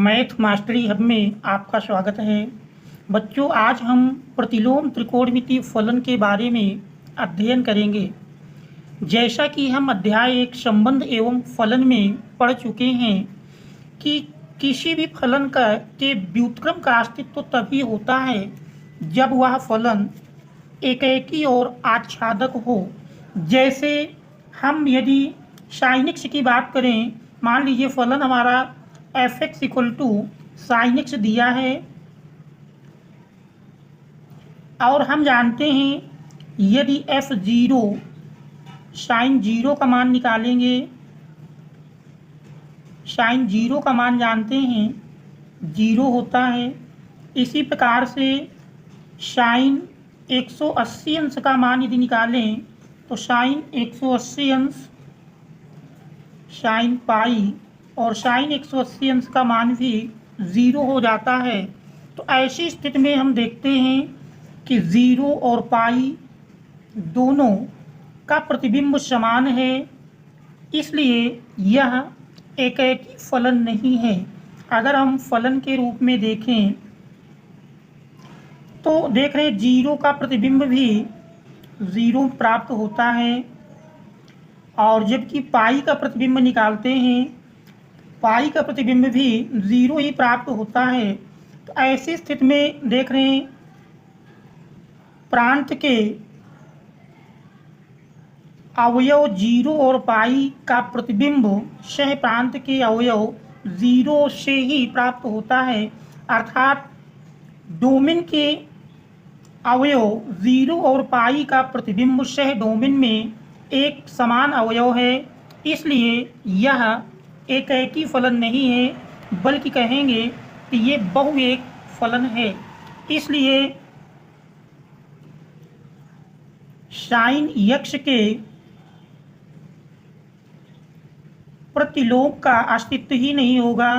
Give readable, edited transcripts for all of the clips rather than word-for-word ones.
Math mastery hub में आपका स्वागत है। बच्चों, आज हम प्रतिलोम त्रिकोणमितीय फलन के बारे में अध्ययन करेंगे। जैसा कि हम अध्याय 1 संबंध एवं फलन में पढ़ चुके हैं कि किसी भी फलन के व्युत्क्रम का अस्तित्व तभी होता है जब वह फलन एकेकी और आच्छादक हो। जैसे हम यदि sin x की बात करें, मान लीजिए फलन हमारा f(x) = sin x दिया है और हम जानते हैं यदि f(0) sin 0 का मान निकालेंगे, sin 0 का मान जानते हैं 0 होता है। इसी प्रकार से sin 180 अंश का मान यदि निकालें तो sin 180 अंश sin पाई और sin 180 अंश का मान भी 0 हो जाता है। तो ऐसी स्थिति में हम देखते हैं कि 0 और पाई दोनों का प्रतिबिंब समान है, इसलिए यह एकेकी फलन नहीं है। अगर हम फलन के रूप में देखें तो देख रहे हैं 0 का प्रतिबिंब भी 0 प्राप्त होता है और जबकि पाई का प्रतिबिंब निकालते हैं, पाई का प्रतिबिंब भी 0 ही प्राप्त होता है। तो ऐसी स्थिति में देख रहे हैं प्रांत के अवयव 0 और पाई का प्रतिबिंब सह प्रांत के अवयव 0 से ही प्राप्त होता है, अर्थात डोमेन के अवयव 0 और पाई का प्रतिबिंब सह डोमेन में एक समान अवयव है, इसलिए यह एकेकी फलन नहीं है बल्कि कहेंगे कि ये बहुएक फलन है। इसलिए sin x के प्रतिलोम का अस्तित्व ही नहीं होगा।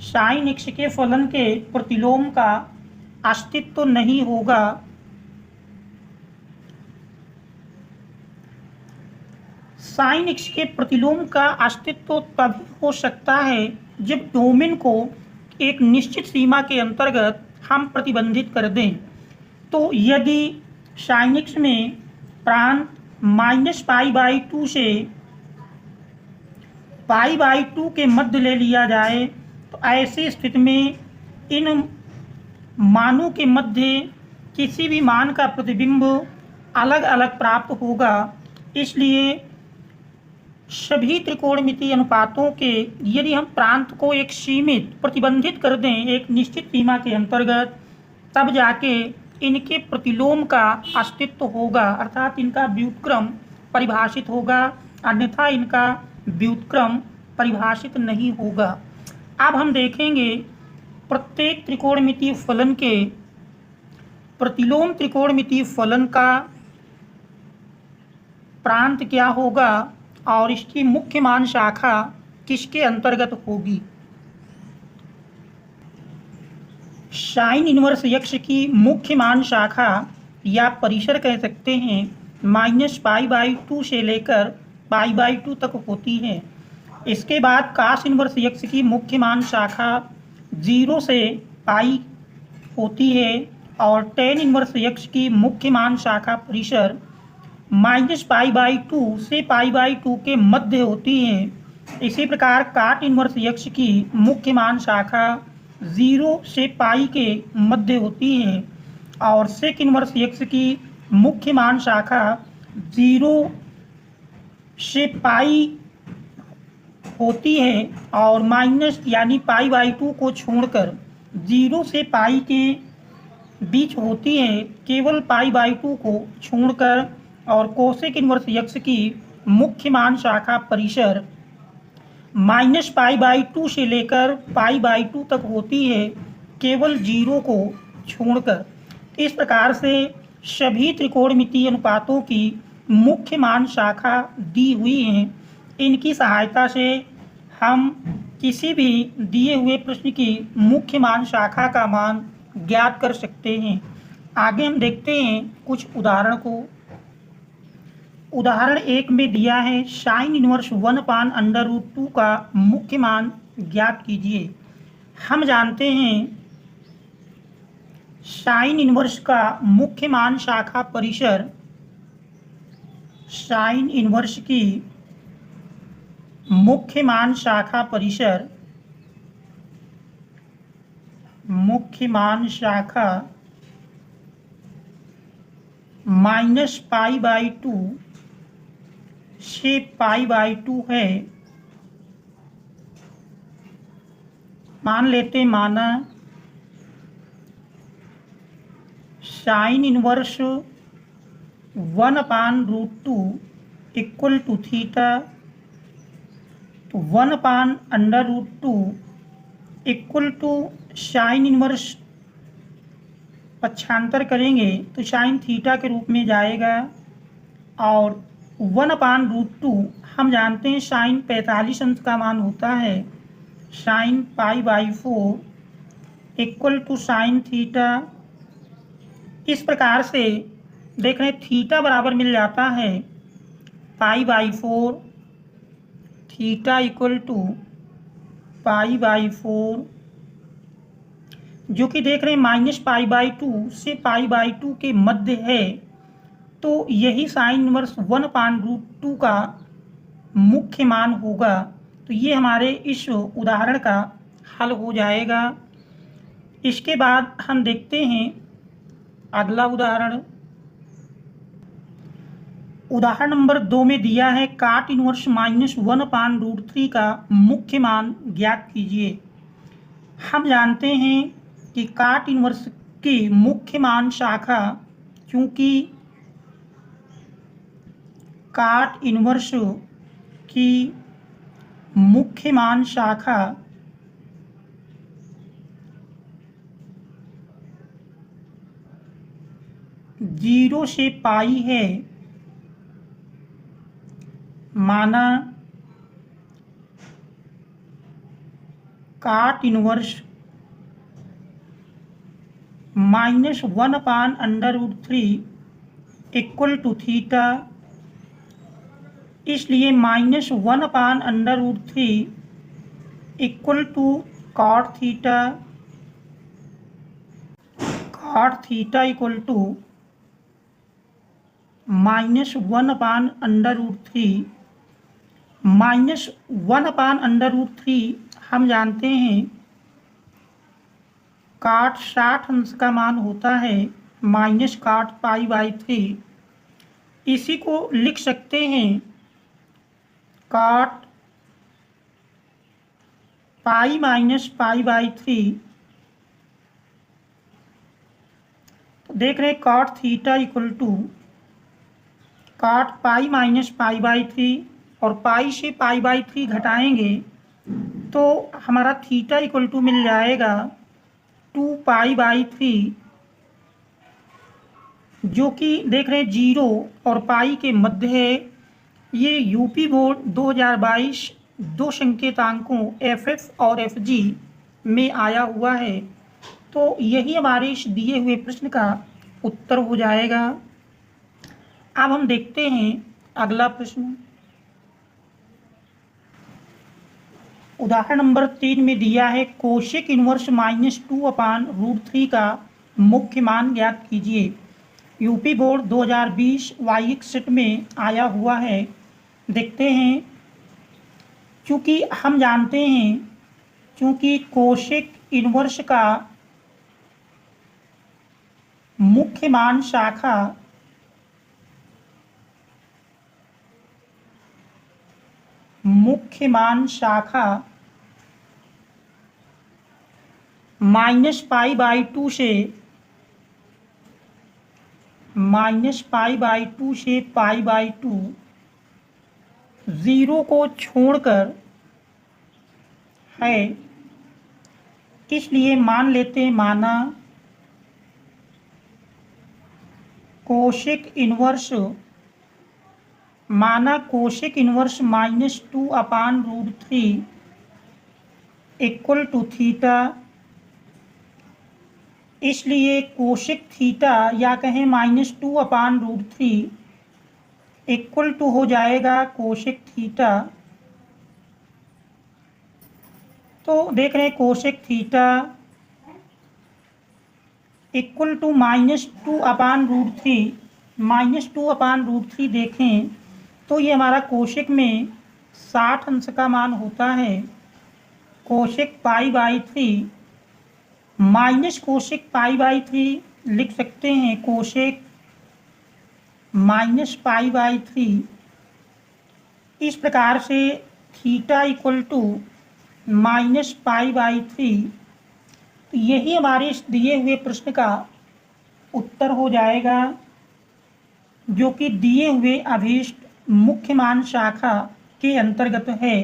sin x के फलन के प्रतिलोम का अस्तित्व नहीं होगा। sin x के प्रतिलोम का अस्तित्व तभी हो सकता है जब डोमेन को एक निश्चित सीमा के अंतर्गत हम प्रतिबंधित कर दें। तो यदि sin x में प्रांत -π/2 से π/2 के मध्य ले लिया जाए तो ऐसी स्थिति में इन मानों के मध्य किसी भी मान का प्रतिबिंब अलग अलग प्राप्त होगा। इसलिए सभी त्रिकोणमितीय अनुपातों के यदि हम प्रांत को एक सीमित प्रतिबंधित कर दें एक निश्चित सीमा के अंतर्गत, तब जाके इनके प्रतिलोम का अस्तित्व होगा, अर्थात इनका व्युत्क्रम परिभाषित होगा, अन्यथा इनका व्युत्क्रम परिभाषित नहीं होगा। अब हम देखेंगे प्रत्येक त्रिकोणमितीय फलन के प्रतिलोम त्रिकोणमितीय फलन का प्रांत क्या होगा और इसकी मुख्य मान शाखा किसके अंतर्गत होगी। sin इनवर्स x की मुख्य मान शाखा या परिसर कह सकते हैं -π/2 से लेकर π/2 तक होती है। इसके बाद cos इनवर्स x की मुख्य मान शाखा 0 से पाई होती है और tan इनवर्स x की मुख्य मान शाखा परिसर -π/2 से π/2 के मध्य होती है। इसी प्रकार cot इनवर्स x की मुख्य मान शाखा 0 से पाई के मध्य होती है और sec इनवर्स x की मुख्य मान शाखा 0 से पाई होती है और माइनस यानी π/2 को छोड़कर 0 से पाई के बीच होती है, केवल π/2 को छोड़कर। और कोसेक इनवर्स x की मुख्य मान शाखा परिसर -π/2 से लेकर π/2 तक होती है, केवल 0 को छोड़कर। इस प्रकार से सभी त्रिकोणमितीय अनुपातों की मुख्य मान शाखा दी हुई हैं। इनकी सहायता से हम किसी भी दिए हुए प्रश्न की मुख्य मान शाखा का मान ज्ञात कर सकते हैं। आगे हम देखते हैं कुछ उदाहरण को। उदाहरण 1 में दिया है साइन इनवर्स 1/√2 का मुख्य मान ज्ञात कीजिए। हम जानते हैं साइन इनवर्स का मुख्य मान शाखा परिसर, साइन इनवर्स की मुख्य मान शाखा परिसर, मुख्य मान शाखा -π/2 से π/2 है। मान लेते माना sine inverse 1/√2 equal to theta, तो 1/√2 इक्वल टू साइन इनवर्स पक्षांतर करेंगे तो साइन थीटा के रूप में जाएगा, और 1/√2 हम जानते हैं साइन 45 अंश का मान होता है, sine π/4 equal to sine theta. इस प्रकार से देख रहे हैं थीटा बराबर मिल जाता है π/4, थीटा इक्वल टू π/4, जो कि देख रहे हैं -π/2 से π/2 के मध्य है। तो यही साइन इनवर्स 1/√2 का मुख्य मान होगा। तो ये हमारे इस उदाहरण का हल हो जाएगा। इसके बाद हम देखते हैं अगला उदाहरण। उदाहरण नंबर 2 में दिया है काट इनवर्स -1/√3 का मुख्य मान ज्ञात कीजिए। हम जानते हैं कि काट इनवर्स की मुख्य मान शाखा, क्योंकि काट इनवर्स की मुख्य मान शाखा जीरो से पाई है, माना काट इनवर्स -1/√3 इक्वल टू थीटा, इसलिए -1/√3 equal to cot theta, cot theta equal to -1/√3, -1/√3 हम जानते हैं काट 60 अंश का मान होता है, माइनस काट π/3। इसी को लिख सकते हैं काट पाई माइनस π/3। तो देख रहे हैं काट थीटा इक्वल टू काट पाई माइनस π/3, और पाई से π/3 घटाएंगे तो हमारा थीटा इक्वल टू मिल जाएगा 2π/3, जो कि देख रहे हैं 0 और पाई के मध्य है। ये यूपी बोर्ड 2022 दो संकेतांकों FF और FG में आया हुआ है। तो यही हमारे इस दिए हुए प्रश्न का उत्तर हो जाएगा। अब हम देखते हैं अगला प्रश्न। उदाहरण नंबर 3 में दिया है कोशेक इनवर्स -2/√3 का मुख्य मान ज्ञात कीजिए। यूपी बोर्ड 2020 वाई सेट में आया हुआ है। देखते हैं, क्योंकि हम जानते हैं क्योंकि कोशेक इनवर्स का मुख्य मान शाखा -π/2 से π/2 0 को छोड़कर है, इसलिए मान लेते हैं माना cosec inverse -2/√3 equal to theta. इसलिए कोशेक थीटा या कहें -2/√3 इक्वल टू हो जाएगा कोसेक थीटा। तो देख रहे हैं कोसेक थीटा इक्वल टू -2/√3। -2/√3 देखें तो ये हमारा कोसेक में 60 अंश का मान होता है। कोसेक π/3 माइनस कोसेक π/3 लिख सकते हैं। कोसेक -π/3 इस प्रकार से थीटा इक्वल टू -π/3। तो यही हमारे इस दिए हुए प्रश्न का उत्तर हो जाएगा, जो कि दिए हुए अभीष्ट मुख्य मान शाखा के अंतर्गत है।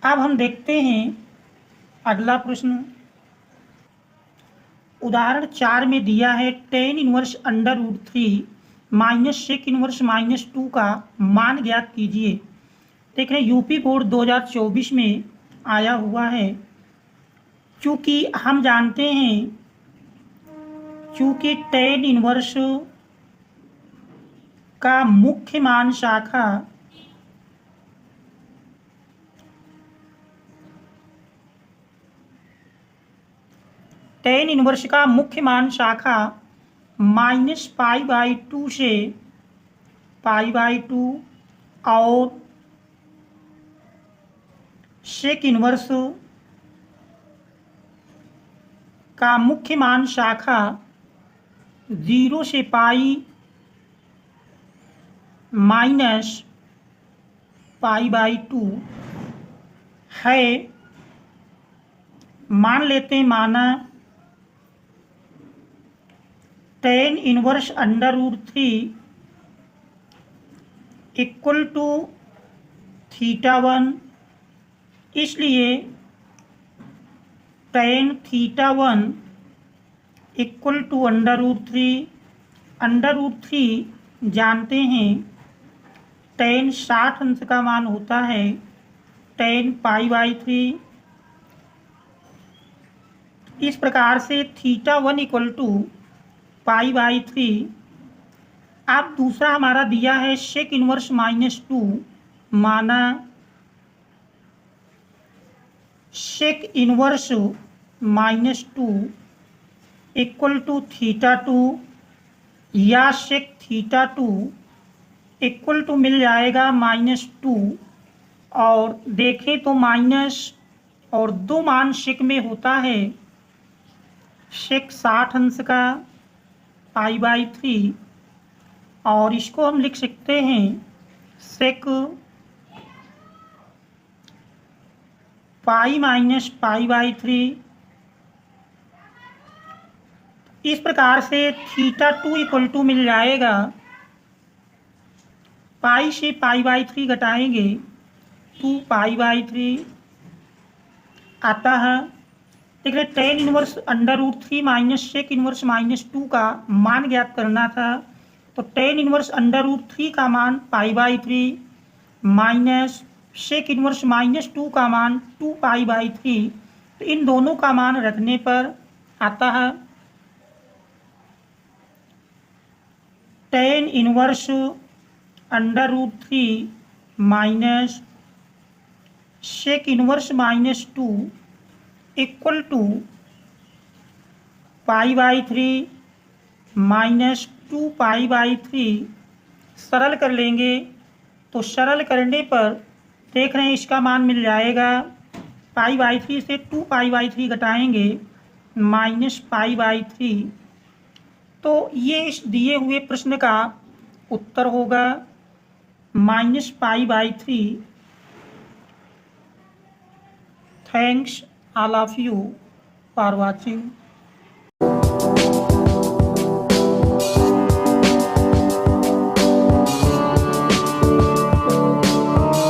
अब हम देखते हैं अगला प्रश्न। उदाहरण 4 में दिया है tan inverse √3 minus sec inverse -2 का मान ज्ञात कीजिए। देख रहे हैं यूपी बोर्ड 2024 में आया हुआ है। चूँकि हम जानते हैं चूँकि tan इनवर्स का मुख्य मान शाखा tan इनवर्स का मुख्य मान शाखा -π/2 से π/2 और सेक इनवर्स का मुख्य मान शाखा 0 से पाई -π/2 है। मान लेते हैं माना tan इनवर्स √3 इक्वल टू θ1, इसलिए tan θ1 इक्वल टू √3। √3 जानते हैं tan 60 अंश का मान होता है tan π/3। इस प्रकार से θ1 इक्वल टू π/3। अब दूसरा हमारा दिया है सेक इनवर्स -2। माना सेक इनवर्स -2 इक्वल टू θ2 या सेक θ2 इक्वल टू मिल जाएगा -2। और देखें तो माइनस और दो मान सेक में होता है। सेक 60 अंश का π/3 और इसको हम लिख सकते हैं सेक π-π/3। इस प्रकार से θ2 इक्वल टू मिल जाएगा, पाई से π/3 घटाएंगे 2π/3। अतः देख रहे tan inverse √3 minus sec inverse -2 का मान ज्ञात करना था। तो tan इनवर्स √3 का मान π/3 माइनस सेक इनवर्स -2 का मान 2π/3। तो इन दोनों का मान रखने पर आता है tan inverse √3 minus sec inverse -2 equal to π/3 minus 2π/3। सरल कर लेंगे तो सरल करने पर देख रहे हैं इसका मान मिल जाएगा, π/3 से 2π/3 घटाएंगे -π/3। तो ये इस दिए हुए प्रश्न का उत्तर होगा -π/3। Thanks all of you for watching.